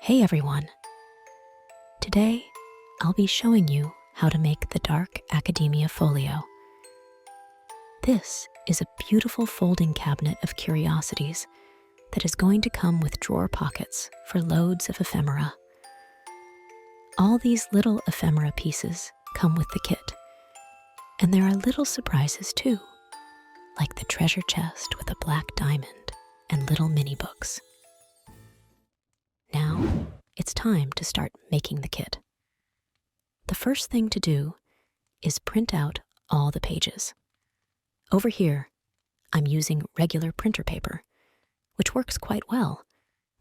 Hey everyone! Today, I'll be showing you how to make the dark Academia Folio. This is a beautiful folding cabinet of curiosities that is going to come with drawer pockets for loads of ephemera. All these little ephemera pieces come with the kit, and there are little surprises too, like the treasure chest with a black diamond and little mini books. Now, it's time to start making the kit. The first thing to do is print out all the pages. Over here, I'm using regular printer paper, which works quite well,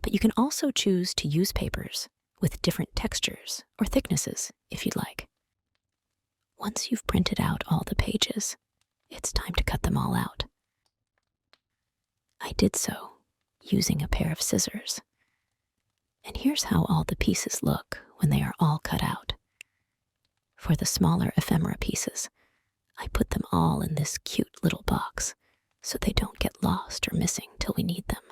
but you can also choose to use papers with different textures or thicknesses if you'd like. Once you've printed out all the pages, it's time to cut them all out. I did so using a pair of scissors. And here's how all the pieces look when they are all cut out. For the smaller ephemera pieces, I put them all in this cute little box so they don't get lost or missing till we need them.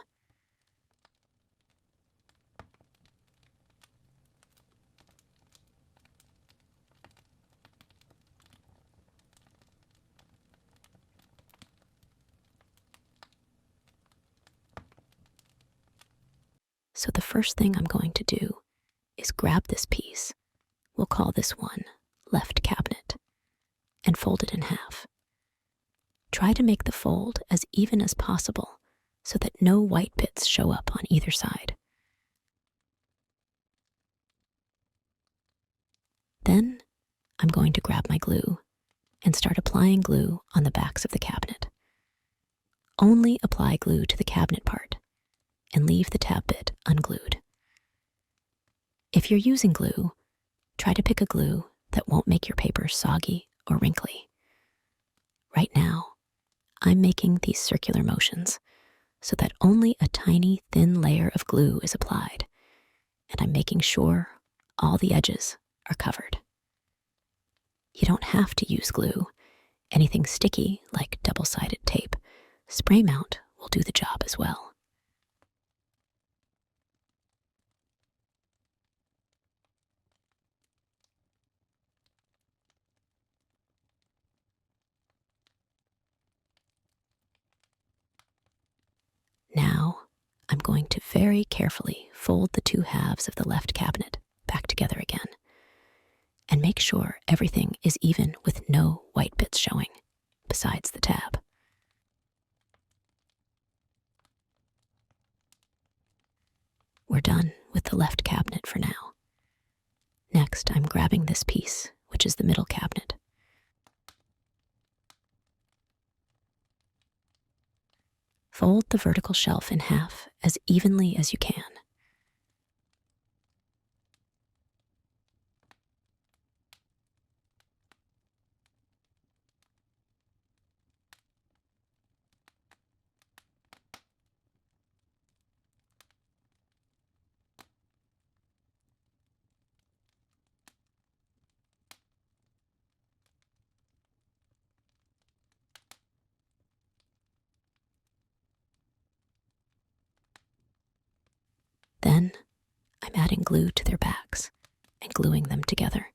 So the first thing I'm going to do is grab this piece, we'll call this one left cabinet, and fold it in half. Try to make the fold as even as possible so that no white bits show up on either side. Then I'm going to grab my glue and start applying glue on the backs of the cabinet. Only apply glue to the cabinet part and leave the tab bit unglued. If you're using glue, try to pick a glue that won't make your paper soggy or wrinkly. Right now, I'm making these circular motions so that only a tiny thin layer of glue is applied, and I'm making sure all the edges are covered. You don't have to use glue. Anything sticky, like double-sided tape, spray mount will do the job as well. Now, I'm going to very carefully fold the two halves of the left cabinet back together again, and make sure everything is even with no white bits showing, besides the tab. We're done with the left cabinet for now. Next, I'm grabbing this piece, which is the middle cabinet. Fold the vertical shelf in half as evenly as you can. Then, I'm adding glue to their backs and gluing them together.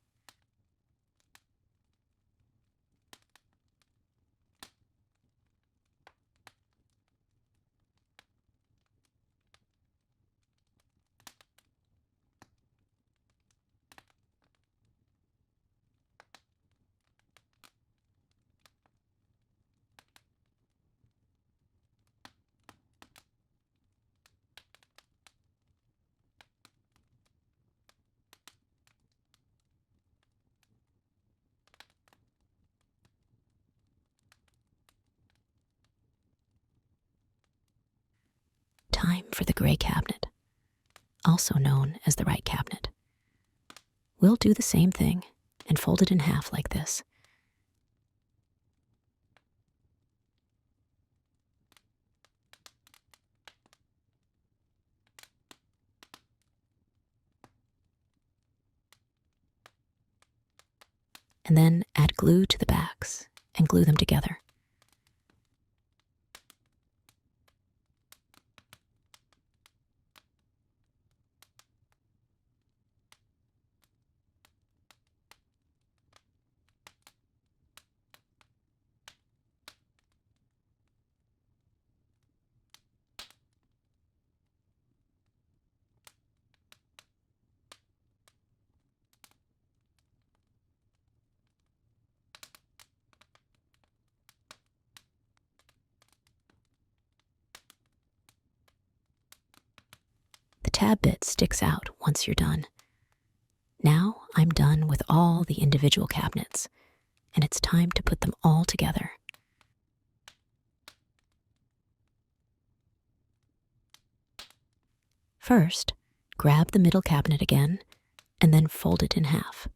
Time for the gray cabinet, also known as the right cabinet. We'll do the same thing and fold it in half like this. And then add glue to the backs and glue them together. tab bit sticks out once you're done. Now I'm done with all the individual cabinets, and it's time to put them all together. First, grab the middle cabinet again, and then fold it in half.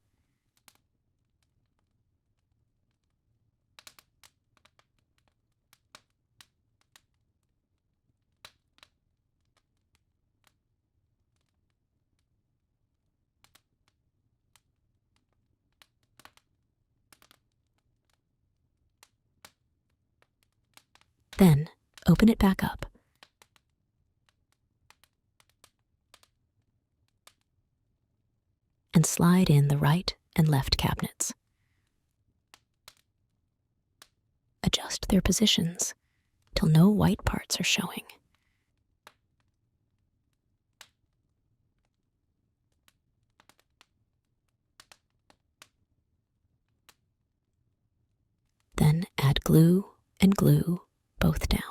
Then, open it back up. And slide in the right and left cabinets. Adjust their positions till no white parts are showing. Then add glue and glue both down.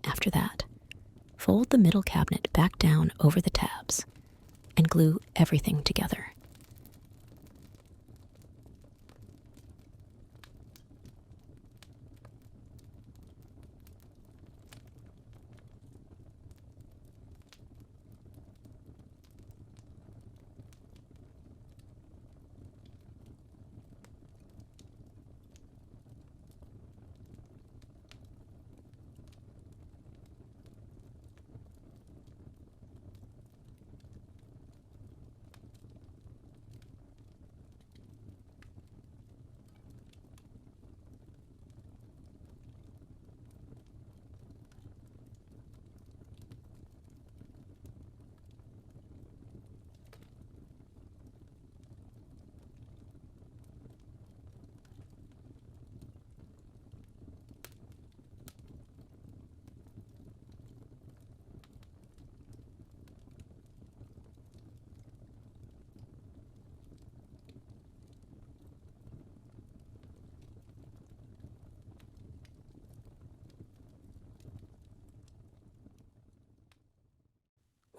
After that, fold the middle cabinet back down over the tabs and glue everything together.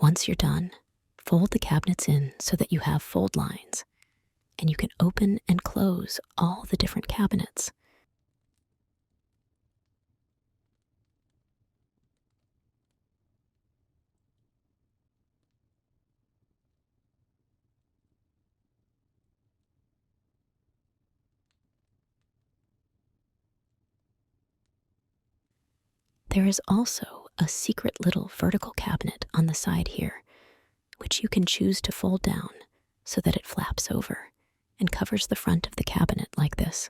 Once you're done, fold the cabinets in so that you have fold lines, and you can open and close all the different cabinets. There is also a secret little vertical cabinet on the side here, which you can choose to fold down so that it flaps over and covers the front of the cabinet like this.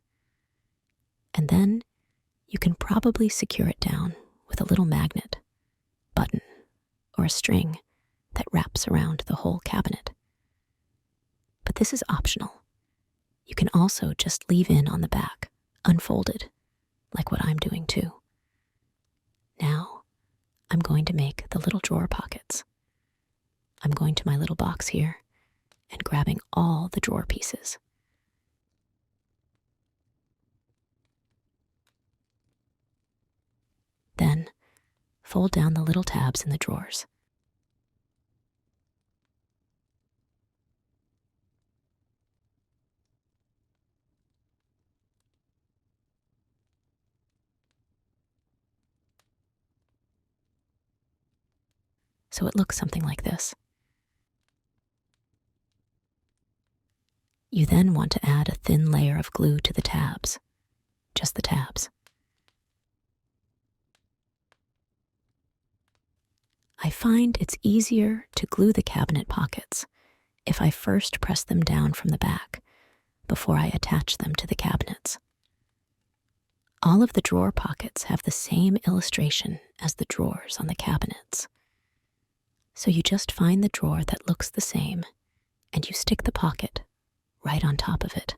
And then you can probably secure it down with a little magnet, button, or a string that wraps around the whole cabinet. But this is optional. You can also just leave in on the back, unfolded, like what I'm doing too. Now, I'm going to make the little drawer pockets. I'm going to my little box here and grabbing all the drawer pieces. Then, fold down the little tabs in the drawers. So it looks something like this. You then want to add a thin layer of glue to the tabs, just the tabs. I find it's easier to glue the cabinet pockets if I first press them down from the back before I attach them to the cabinets. All of the drawer pockets have the same illustration as the drawers on the cabinets. So you just find the drawer that looks the same and you stick the pocket right on top of it.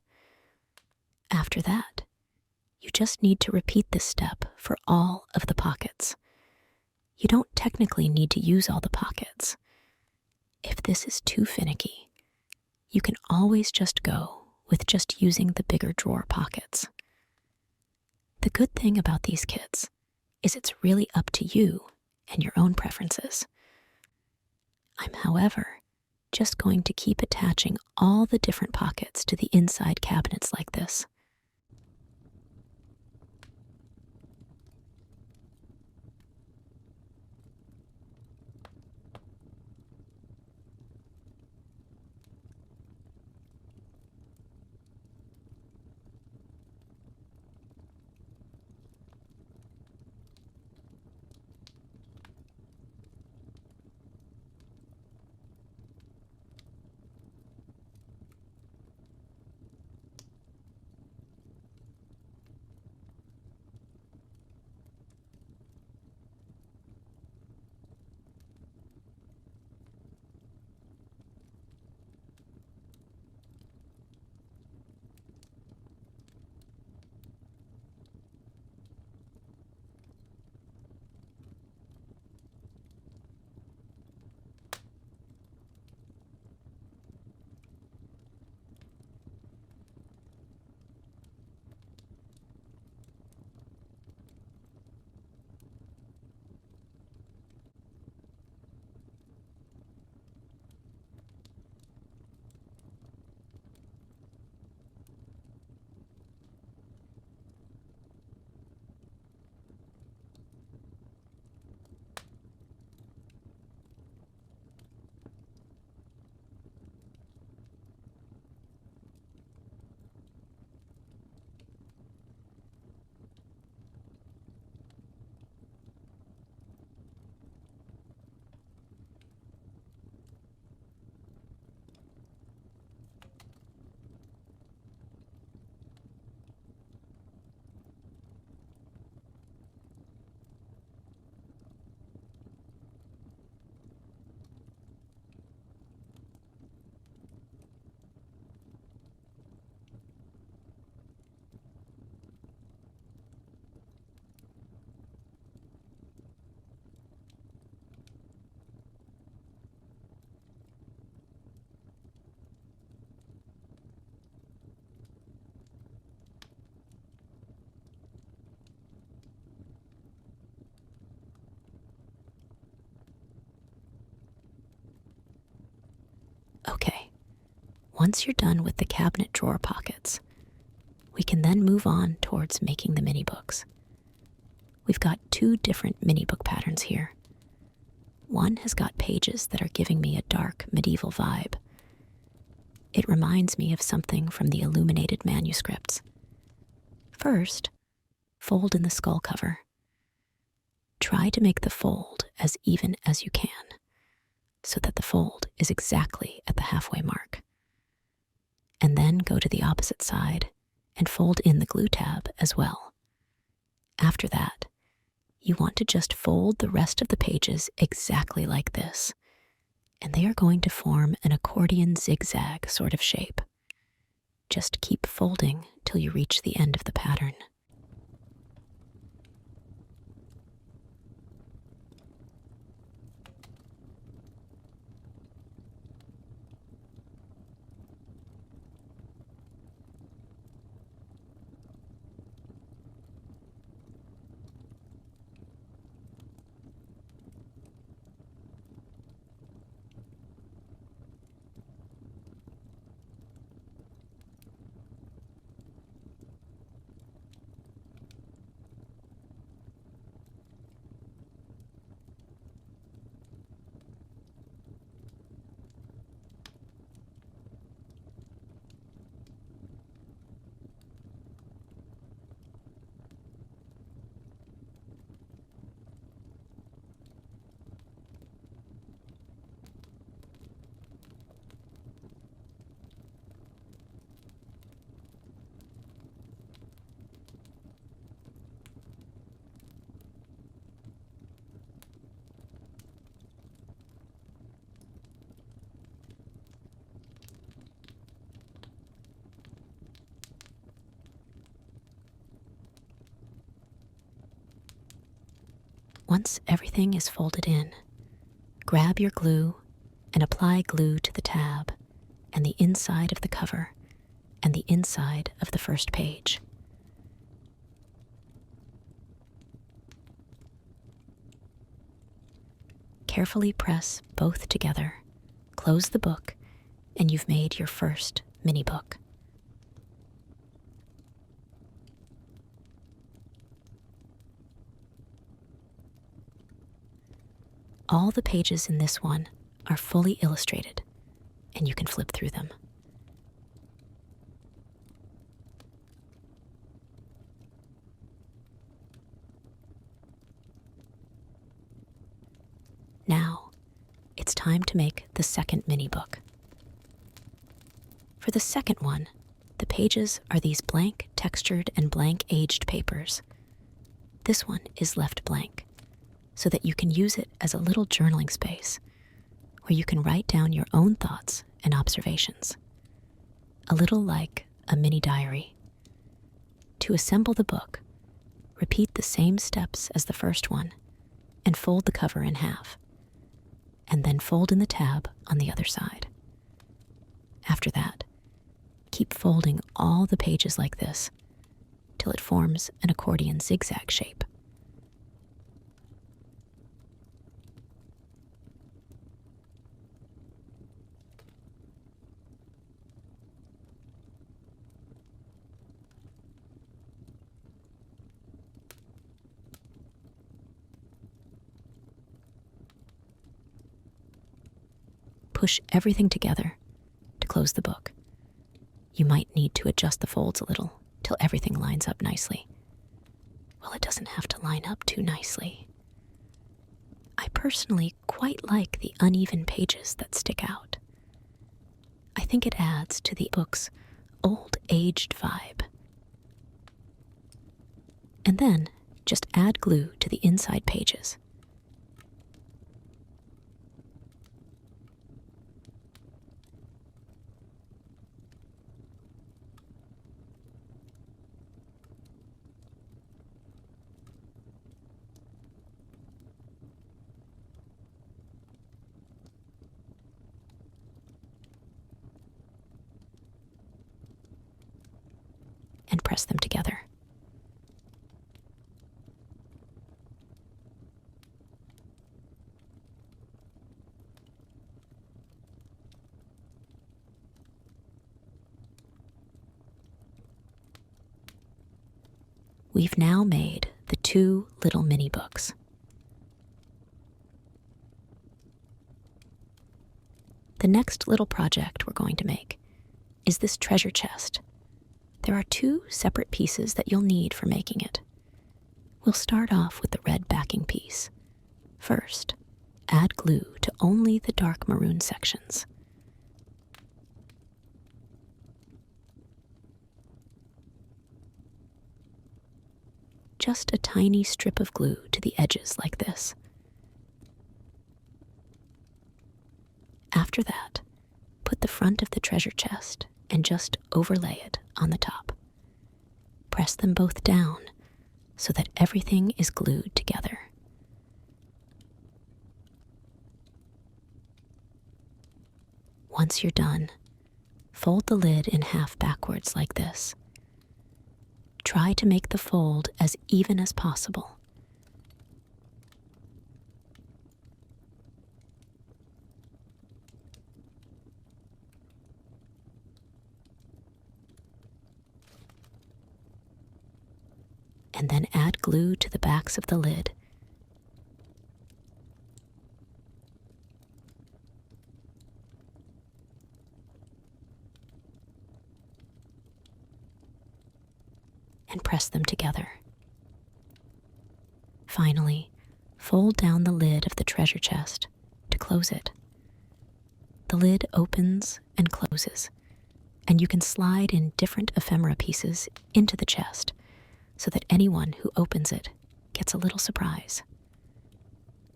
After that, you just need to repeat this step for all of the pockets. You don't technically need to use all the pockets. If this is too finicky, you can always just go with just using the bigger drawer pockets. The good thing about these kits is it's really up to you and your own preferences. I'm, however, just going to keep attaching all the different pockets to the inside cabinets like this. Okay, once you're done with the cabinet drawer pockets, we can then move on towards making the mini books. We've got two different mini book patterns here. One has got pages that are giving me a dark medieval vibe. It reminds me of something from the illuminated manuscripts. First, fold in the skull cover. Try to make the fold as even as you can, so that the fold is exactly at the halfway mark. And then go to the opposite side and fold in the glue tab as well. After that, you want to just fold the rest of the pages exactly like this, and they are going to form an accordion zigzag sort of shape. Just keep folding till you reach the end of the pattern. Once everything is folded in, grab your glue and apply glue to the tab and the inside of the cover and the inside of the first page. Carefully press both together, close the book, and you've made your first mini book. All the pages in this one are fully illustrated, and you can flip through them. Now, it's time to make the second mini book. For the second one, the pages are these blank textured and blank aged papers. This one is left blank, so that you can use it as a little journaling space where you can write down your own thoughts and observations. A little like a mini diary. To assemble the book, repeat the same steps as the first one and fold the cover in half, and then fold in the tab on the other side. After that, keep folding all the pages like this till it forms an accordion zigzag shape. Push everything together to close the book. You might need to adjust the folds a little till everything lines up nicely. Well, it doesn't have to line up too nicely. I personally quite like the uneven pages that stick out. I think it adds to the book's old-aged vibe. And then just add glue to the inside pages. And press them together. We've now made the two little mini books. The next little project we're going to make is this treasure chest. There are two separate pieces that you'll need for making it. We'll start off with the red backing piece. First, add glue to only the dark maroon sections. Just a tiny strip of glue to the edges like this. After that, put the front of the treasure chest and just overlay it on the top. Press them both down so that everything is glued together. Once you're done, fold the lid in half backwards like this. Try to make the fold as even as possible. And then add glue to the backs of the lid. And press them together. Finally, fold down the lid of the treasure chest to close it. The lid opens and closes, and you can slide in different ephemera pieces into the chest so that anyone who opens it gets a little surprise.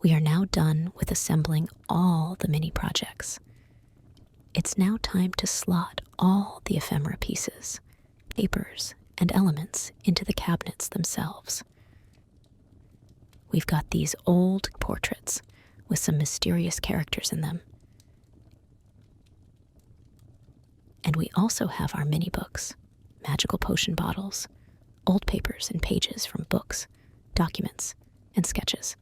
We are now done with assembling all the mini projects. It's now time to slot all the ephemera pieces, papers, and elements into the cabinets themselves. We've got these old portraits with some mysterious characters in them. And we also have our mini books, magical potion bottles, old papers and pages from books, documents, and sketches.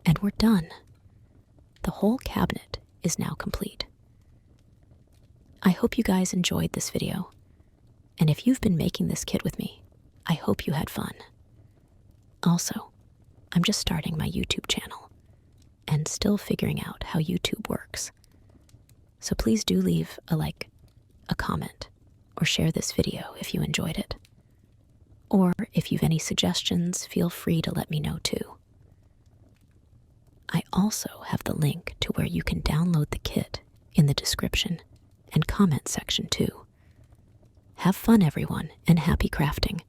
And we're done. The whole cabinet is now complete. I hope you guys enjoyed this video, and if you've been making this kit with me, I hope you had fun. Also, I'm just starting my YouTube channel and still figuring out how YouTube works. So please do leave a like, a comment, or share this video if you enjoyed it. Or if you've any suggestions, feel free to let me know too. I also have the link to where you can download the kit in the description and comment section too. Have fun, everyone, and happy crafting.